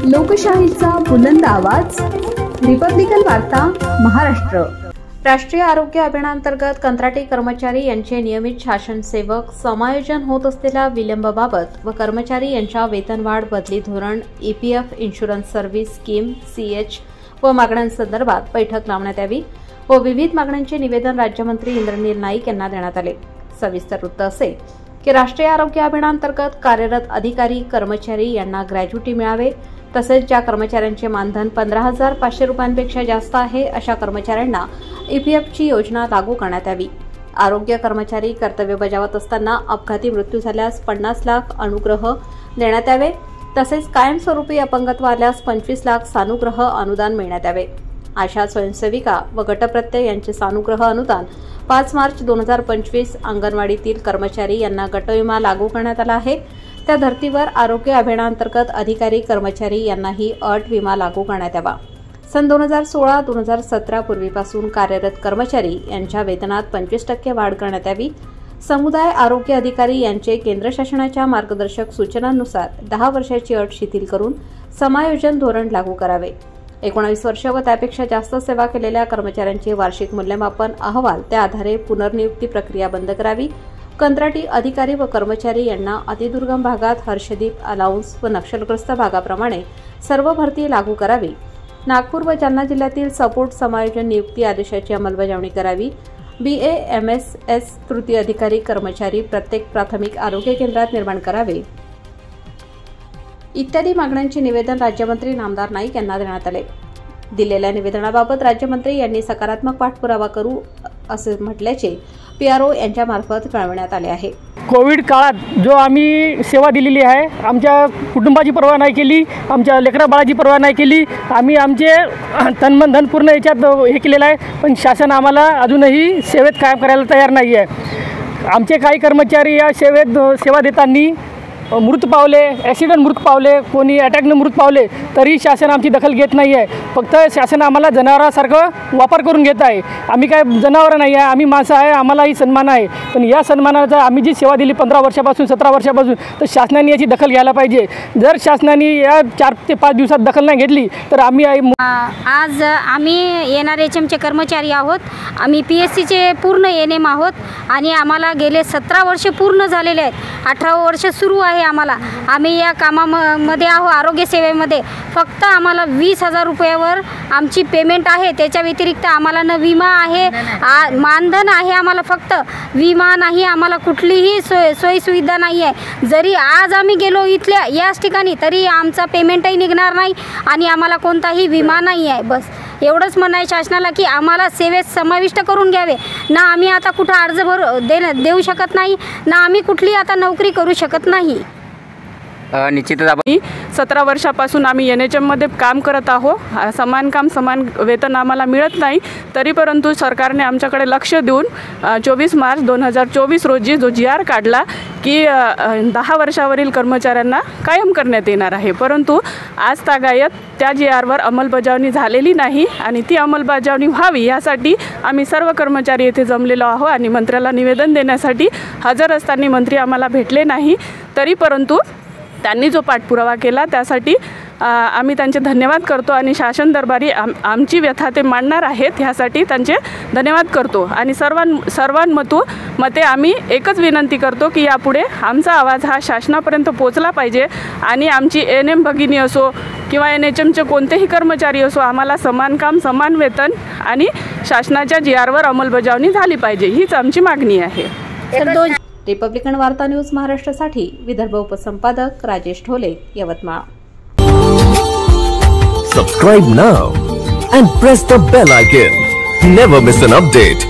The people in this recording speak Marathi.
लोकशाहीचा बुलंद आवाज, रिपब्लिकन वार्ता महाराष्ट्र। राष्ट्रीय आरोग्य अभियानांतर्गत कंत्राटी कर्मचारी यांचे नियमित शासन सेवक समायोजन होत असलेल्या विलंबाबाबत व कर्मचारी यांच्या वेतनवाढ, बदली धोरण, EPF, insurance service scheme, CH व मागण्यांसंदर्भात बैठक लावण्यात यावी व विविध मागण्यांचे निवेदन राज्यमंत्री इंद्रनील नाईक यांना देण्यात आले। सविस्तर वृत्त असे की राष्ट्रीय आरोग्य अभियानांतर्गत कार्यरत अधिकारी कर्मचारी यांना ग्रॅज्युटी मिळावे, तसेच ज्या कर्मचाऱ्यांचे मानधन 15,500 रुपयांपेक्षा जास्त आहे अशा कर्मचाऱ्यांना ईपीएफची योजना लागू करण्यात यावी। आरोग्य कर्मचारी कर्तव्य बजावत असताना अपघाती मृत्यू झाल्यास 50 लाख अनुग्रह देण्यात यावे, तसेच कायमस्वरूपी अपंगत्व आल्यास 25 लाख सानुग्रह अनुदान मिळण्यात यावे। आशा स्वयंसेविका व गटप्रत्यय यांचे सानुग्रह अनुदान 5 मार्च 2025 अंगणवाडीतील कर्मचारी यांना गटविमा लागू करण्यात आला आहे। त्या धर्तीवर आरोग्य अभियानांतर्गत अधिकारी कर्मचारी यांनाही अट विमा लागू करण्यात यावा। सन 2016-2017 पूर्वीपासून कार्यरत कर्मचारी यांच्या वेतनात 25% वाढ करण्यात यावी। समुदाय आरोग्य अधिकारी यांचे केंद्र शासनाच्या मार्गदर्शक सूचनांनुसार 10 वर्षाची अट शिथिल करून समायोजन धोरण लागू करावे। 19 वर्ष व त्यापेक्षा जास्त सेवा केलेल्या कर्मचाऱ्यांचे वार्षिक मूल्यमापन अहवाल त्या आधारे पुनर्नियुक्ती प्रक्रिया बंद करावी। कंत्राटी अधिकारी व कर्मचारी यांना अतिदुर्गम भागात हर्षदीप अलाउन्स व नक्षलग्रस्त भागाप्रमाणे सर्व भरती लागू करावी। नागपूर व जालना जिल्ह्यातील सपोर्ट समायोजन नियुक्ती आदेशाची अंमलबजावणी करावी। BAMSS तृतीय अधिकारी कर्मचारी प्रत्येक प्राथमिक आरोग्य केंद्रात निर्माण करावे इत्यादी मागण्यांचे निवेदन राज्यमंत्री नामदार नाईक यांना देण्यात आले। दिलेल्या निवेदनाबाबत राज्यमंत्री यांनी सकारात्मक पाठपुरावा करू असे म्हटल्याचे PRO यांच्या मार्फत कळवण्यात आले आहे। कोविड काळात जो आम्ही सेवा दिलेली आहे, आमच्या कुटुंबाची पर्वा नाही केली, आमच्या लेकरा बाळाची पर्वा नाही केली, आम्ही आमचे तनमन धन पूर्ण याच्यात हे केलेलं आहे, पण शासन आम्हाला अजूनही सेवेत कायम करायला तयार नाही आहे। आमचे काही कर्मचारी या सेवेत सेवा देताना मृत पावले, ॲक्सिडेंट मृत पावले, कोणी अटॅकनं मृत पावले, तरी शासन आमची दखल घेत नाही आहे। फक्त शासन आम्हाला जनावरासारखं वापर करून घेत आहे। आम्ही काय जनावरं नाही आहे, आम्ही माणसं आहे, आम्हालाही सन्मान आहे, पण या सन्मानाचा आम्ही जी सेवा दिली 15 वर्षापासून 17 वर्षापासून, तर शासनाने याची दखल घ्यायला पाहिजे। जर शासनाने या 4 ते 5 दिवसात दखल नाही घेतली तर आम्ही आज आम्ही NRHMचे कर्मचारी आहोत। आम्ही PSCचे पूर्ण NM आहोत आणि आम्हाला गेले 17 वर्ष पूर्ण झालेले आहेत। 18 वर्ष सुरू आहे आम्हाला। आम्ही या कामामध्ये आहो, आरोग्य सेवेमध्ये। फक्त आम्हाला 20,000 रुपयावर आमची पेमेंट आहे, त्याच्या व्यतिरिक्त आम्हाला न विमा आहे, मानधन आहे, आम्हाला फक्त विमा नाही, आम्हाला कुठलीही सोयी सुविधा नाही आहे। जरी आज आम्ही गेलो इथल्या याच ठिकाणी तरी आमचा पेमेंटही निघणार नाही आणि आम्हाला कोणताही विमा नाही आहे। बस एवढंच म्हणणं आहे शासनाला की आम्हाला सेवेत समाविष्ट करून घ्यावे। ना आम्ही आता कुठं अर्ज देऊ शकत नाही, ना आम्ही कुठली आता नोकरी करू शकत नाही। निश्चितच आपण 17 वर्षापासून आम्ही NHM मध्ये काम करत आहोत। समान काम समान वेतन आम्हाला मिळत नाही, तरी परंतु सरकारने आमच्याकडे लक्ष देऊन 24 मार्च 2024 रोजी जो GR काढला की 10 वर्षावरील कर्मचाऱ्यांना कायम करण्यात येणार आहे, परंतु आज तागायत त्या GRवर अंमलबजावणी झालेली नाही आणि ती अंमलबजावणी व्हावी यासाठी आम्ही सर्व कर्मचारी येथे जमलेलो आहोत आणि मंत्र्याला निवेदन देण्यासाठी हजर असताना मंत्री आम्हाला भेटले नाही, तरी परंतु त्यांनी जो पाठपुरावा केला त्यासाठी आम्ही त्यांचे धन्यवाद करतो आणि शासन दरबारी आमची व्यथा ते मांडणार आहेत, ह्यासाठी त्यांचे धन्यवाद करतो। आणि सर्वांमते आम्ही एकच विनंती करतो की यापुढे आमचा आवाज हा शासनापर्यंत पोचला पाहिजे आणि आमची NM भगिनी असो किंवा NHMचे कोणतेही कर्मचारी असो, आम्हाला समान काम समान वेतन आणि शासनाच्या GRवर अंमलबजावणी झाली पाहिजे, हीच आमची मागणी आहे। रिपब्लिकन वार्ता न्यूज महाराष्ट्रासाठी Vidarbha उपसंपादक Rajesh Dhole, Yavatmal. Subscribe now and press the bell icon. Never miss an update.